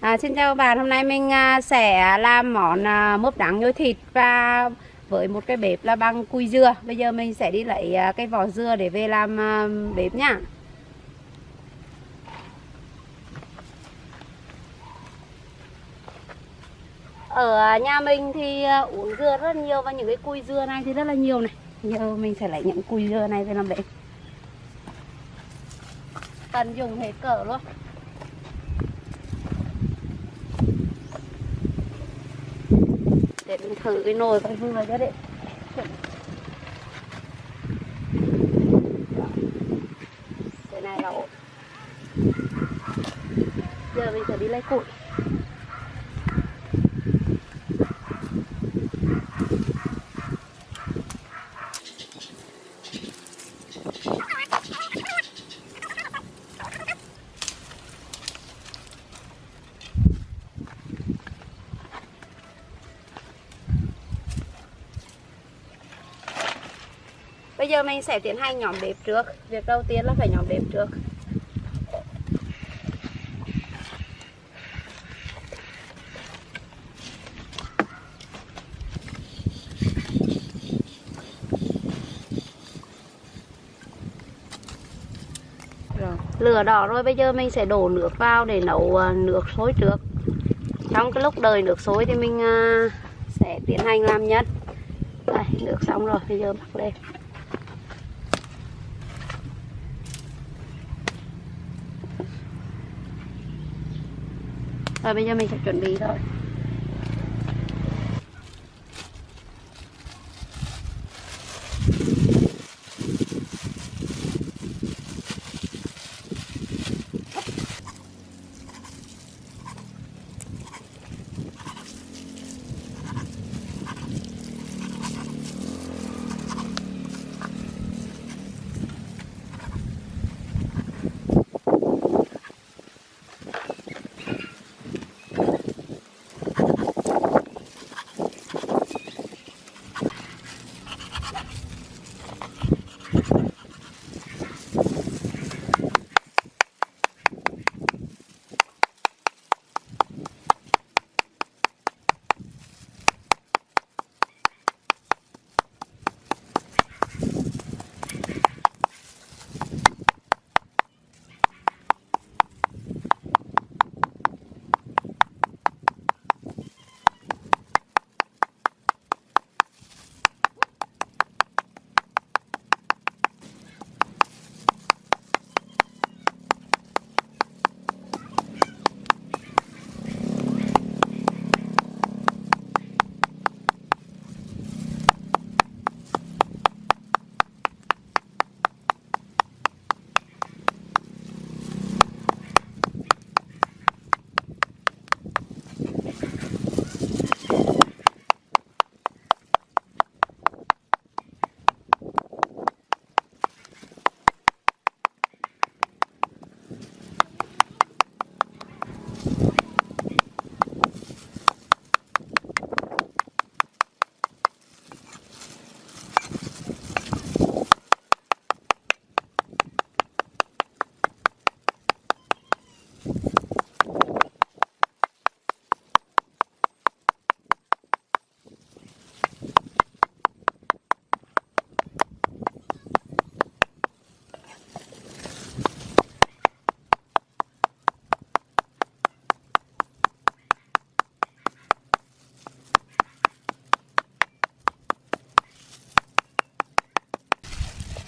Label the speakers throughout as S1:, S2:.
S1: Xin chào các bạn, hôm nay mình sẽ làm món mướp đắng nhồi thịt và với một cái bếp là bằng cùi dừa. Bây giờ mình sẽ đi lấy cái vỏ dừa để về làm bếp nhá. Ở nhà mình thì uống dừa rất là nhiều và những cái cùi dừa này thì rất là nhiều này. Giờ mình sẽ lấy những cùi dừa này về làm bếp. Tận dụng hết cỡ luôn. Để mình thử cái nồi coi vừa cho đấy. Cái này là ổn. Giờ mình sẽ đi lấy củi. Bây giờ mình sẽ tiến hành nhóm bếp trước. Việc đầu tiên là phải nhóm bếp trước. Rồi, lửa đỏ rồi, bây giờ mình sẽ đổ nước vào để nấu nước sôi trước. Trong cái lúc đợi nước sôi thì mình sẽ tiến hành làm nhân. Đây, nước xong rồi, bây giờ bắt lên. Rồi bây giờ mình sẽ chuẩn bị thôi.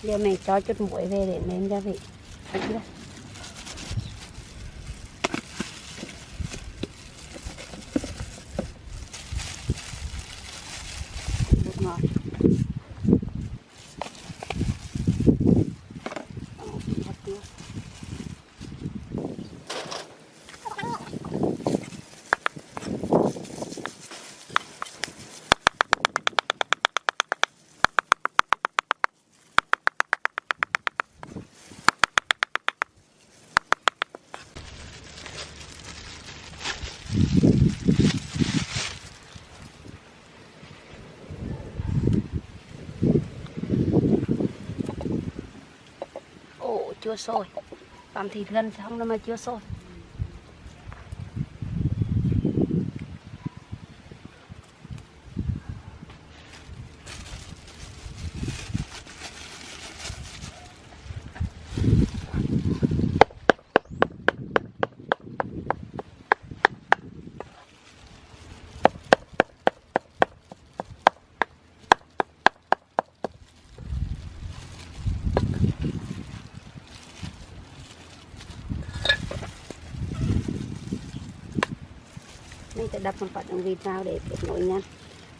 S1: Giờ mình cho chút muối về để nêm gia vị. Bột ngọt. Ồ, chưa sôi. Làm thịt gần xong rồi mà chưa sôi. mình sẽ đập một quả trứng vịt vào để kết nối nhanh.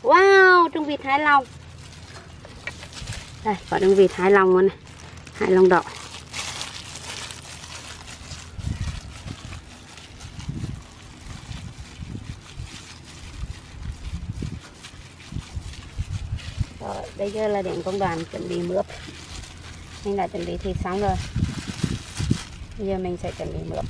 S1: Wow, trứng vịt Hải Long. Đây, quả trứng vịt Hải Long này, Hải Long đỏ. Rồi, bây giờ là đến công đoạn chuẩn bị mướp. Mình đã chuẩn bị thịt xong rồi. Bây giờ mình sẽ chuẩn bị mướp.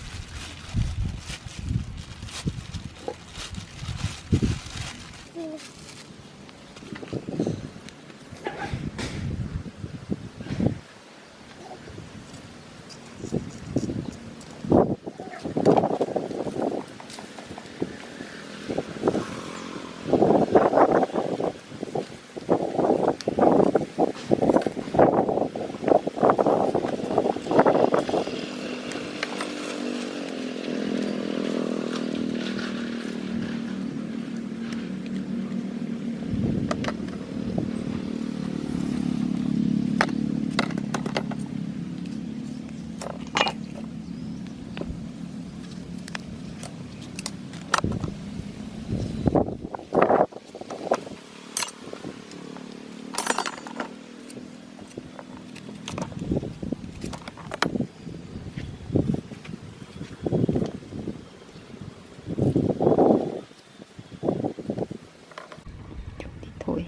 S1: Thôi.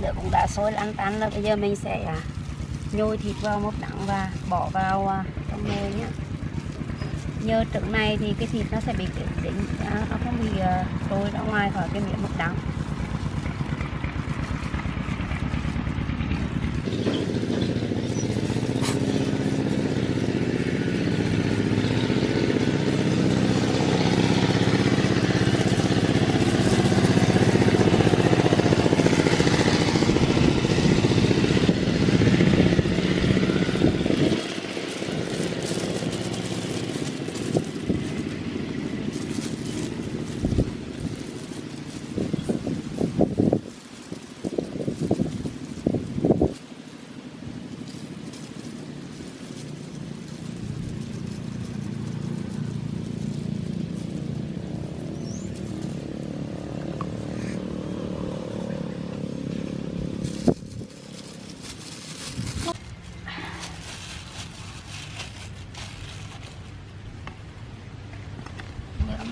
S1: Nước cũng đã sôi lăn tăn rồi. Bây giờ mình sẽ nhồi thịt vào múc đắng và bỏ vào trong nồi nhé. Nhờ trứng này thì cái thịt nó sẽ bị dính, nó không bị trôi ra ngoài khỏi cái miệng múc đắng.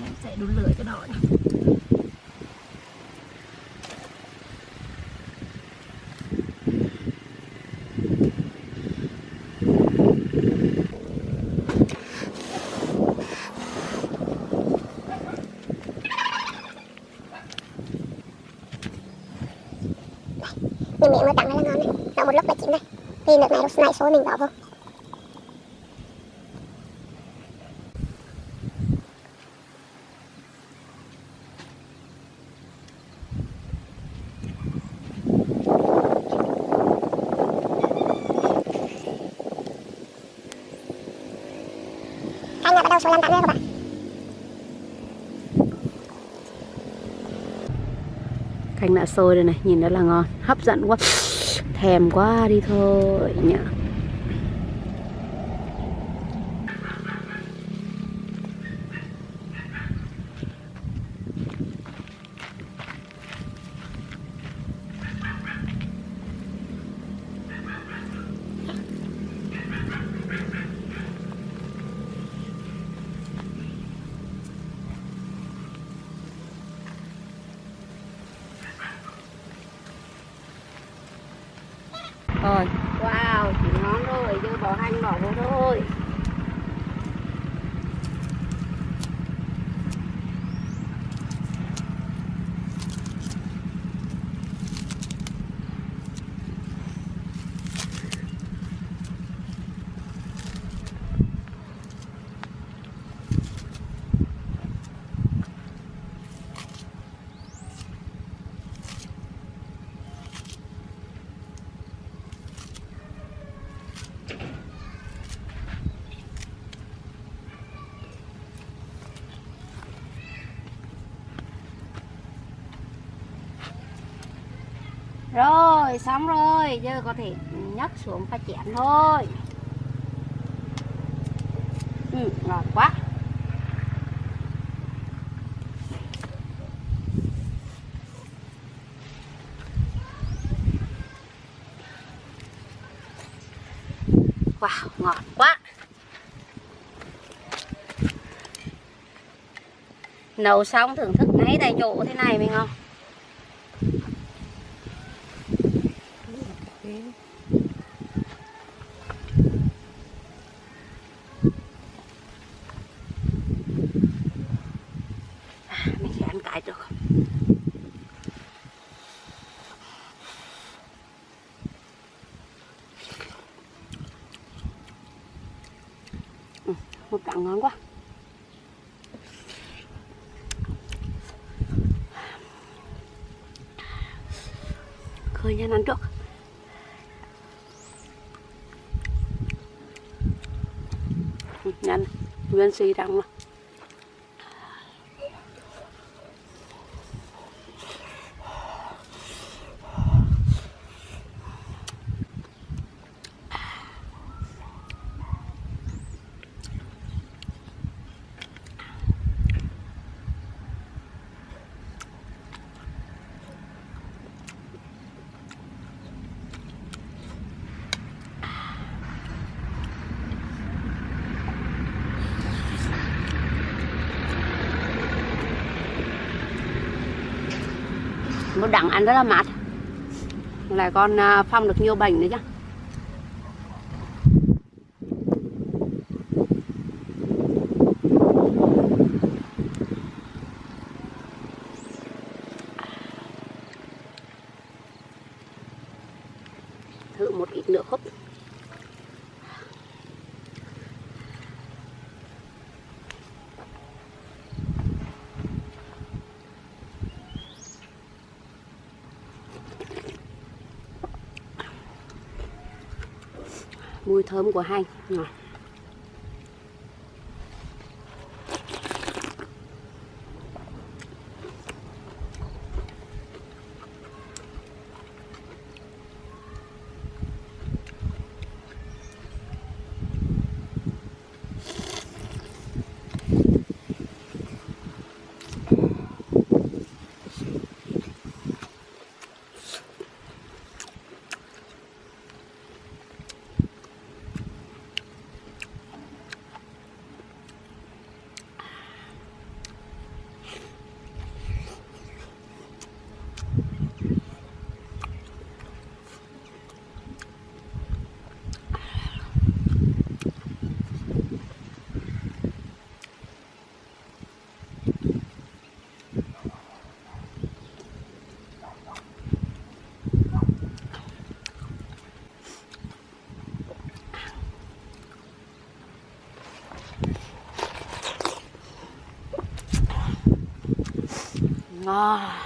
S1: Mình sẽ đun lửa cho đỏ này.
S2: Mình miệng nó đắng này là ngon này, nó một lúc là chín này. Thì nước này lúc này sôi mình bỏ vô. Canh đã bắt đầu sôi làm tạm rồi các bạn.
S1: Canh đã sôi rồi này, nhìn rất là ngon, hấp dẫn quá, thèm quá đi thôi nhỉ. rồi, giờ bỏ hành đỏ vô thôi. Rồi, xong rồi, giờ có thể nhấc xuống pha chén thôi. Ngon quá. Wow, ngọt quá. Nấu xong thưởng thức ngay tại chỗ thế này mình không? Mình sẽ ăn cái được. Một cắn ngon quá. Khơi nhân ăn trước. Nhân nguyên si răng mà. Một đắng ăn rất là mát, lại còn phòng được nhiều bệnh nữa chứ. Thử một ít nữa húp. Mùi thơm của hành ngọt. Ngon.